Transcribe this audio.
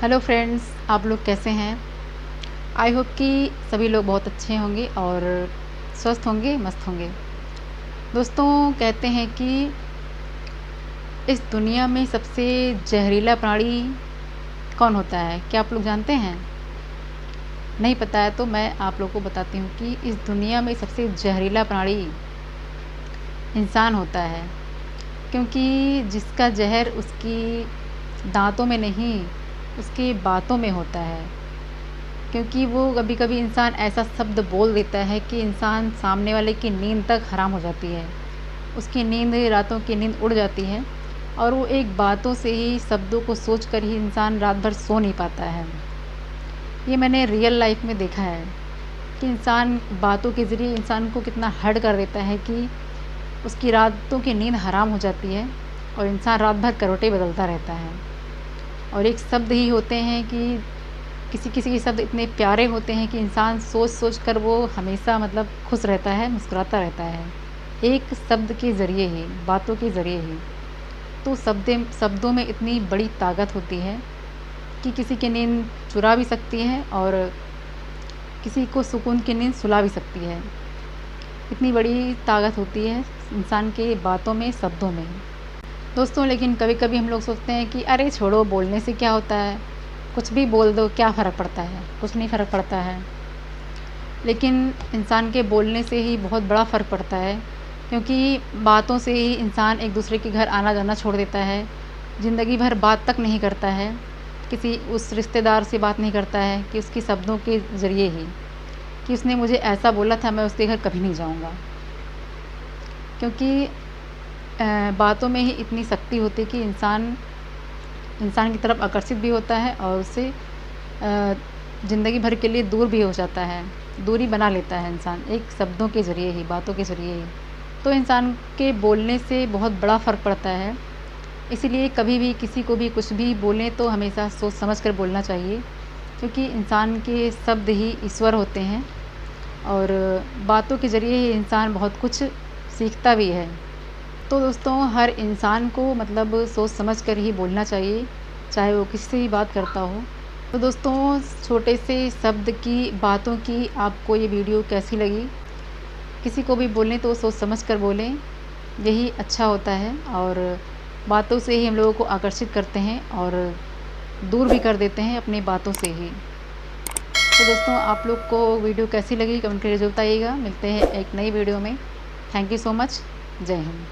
Hello friends, आप लोग कैसे हैं। आई होप कि सभी लोग बहुत अच्छे होंगे और स्वस्थ होंगे, मस्त होंगे। दोस्तों, कहते हैं कि इस दुनिया में सबसे जहरीला प्राणी कौन होता है, क्या आप लोग जानते हैं? नहीं पता है तो मैं आप लोग को बताती हूँ कि इस दुनिया में सबसे जहरीला प्राणी इंसान होता है। क्योंकि जिसका जहर उसकी दांतों में नहीं, उसकी बातों में होता है। क्योंकि वो कभी कभी इंसान ऐसा शब्द बोल देता है कि इंसान सामने वाले की नींद तक हराम हो जाती है, उसकी नींद, रातों की नींद उड़ जाती है और वो एक बातों से ही, शब्दों को सोच कर ही इंसान रात भर सो नहीं पाता है। ये मैंने रियल लाइफ में देखा है कि इंसान बातों के ज़रिए इंसान को कितना हर्ट कर देता है कि उसकी रातों की नींद हराम हो जाती है और इंसान रात भर करवटें बदलता रहता है। और एक शब्द ही होते हैं कि किसी किसी के शब्द इतने प्यारे होते हैं कि इंसान सोच सोच कर वो हमेशा खुश रहता है, मुस्कुराता रहता है, एक शब्द के ज़रिए ही, बातों के ज़रिए ही। तो शब्दों में इतनी बड़ी ताकत होती है कि किसी की नींद चुरा भी सकती है और किसी को सुकून की नींद सुला भी सकती है। इतनी बड़ी ताकत होती है इंसान के बातों में, शब्दों में। दोस्तों, लेकिन कभी कभी हम लोग सोचते हैं कि अरे छोड़ो, बोलने से क्या होता है, कुछ भी बोल दो, क्या फ़र्क पड़ता है, कुछ नहीं फ़र्क पड़ता है। लेकिन इंसान के बोलने से ही बहुत बड़ा फ़र्क पड़ता है। क्योंकि बातों से ही इंसान एक दूसरे के घर आना जाना छोड़ देता है, ज़िंदगी भर बात तक नहीं करता है, किसी उस रिश्तेदार से बात नहीं करता है कि उसके शब्दों के ज़रिए ही, कि उसने मुझे ऐसा बोला था, मैं उसके घर कभी नहीं जाऊँगा। क्योंकि बातों में ही इतनी शक्ति होती है कि इंसान की तरफ आकर्षित भी होता है और उससे ज़िंदगी भर के लिए दूर भी हो जाता है, दूरी बना लेता है इंसान, एक शब्दों के ज़रिए ही, बातों के ज़रिए ही। तो इंसान के बोलने से बहुत बड़ा फ़र्क पड़ता है। इसीलिए कभी भी किसी को भी कुछ भी बोलें तो हमेशा सोच समझ कर बोलना चाहिए। क्योंकि इंसान के शब्द ही ईश्वर होते हैं और बातों के ज़रिए ही इंसान बहुत कुछ सीखता भी है। तो दोस्तों, हर इंसान को सोच समझ कर ही बोलना चाहिए, चाहे वो किसी से भी बात करता हो। तो दोस्तों, छोटे से शब्द की, बातों की आपको ये वीडियो कैसी लगी? किसी को भी बोलें तो सोच समझ कर बोलें, यही अच्छा होता है। और बातों से ही हम लोगों को आकर्षित करते हैं और दूर भी कर देते हैं अपनी बातों से ही। तो दोस्तों, आप लोग को वीडियो कैसी लगी कमेंट करके ज़रूर बताइएगा। मिलते हैं एक नई वीडियो में। Thank you so much. जय हिंद।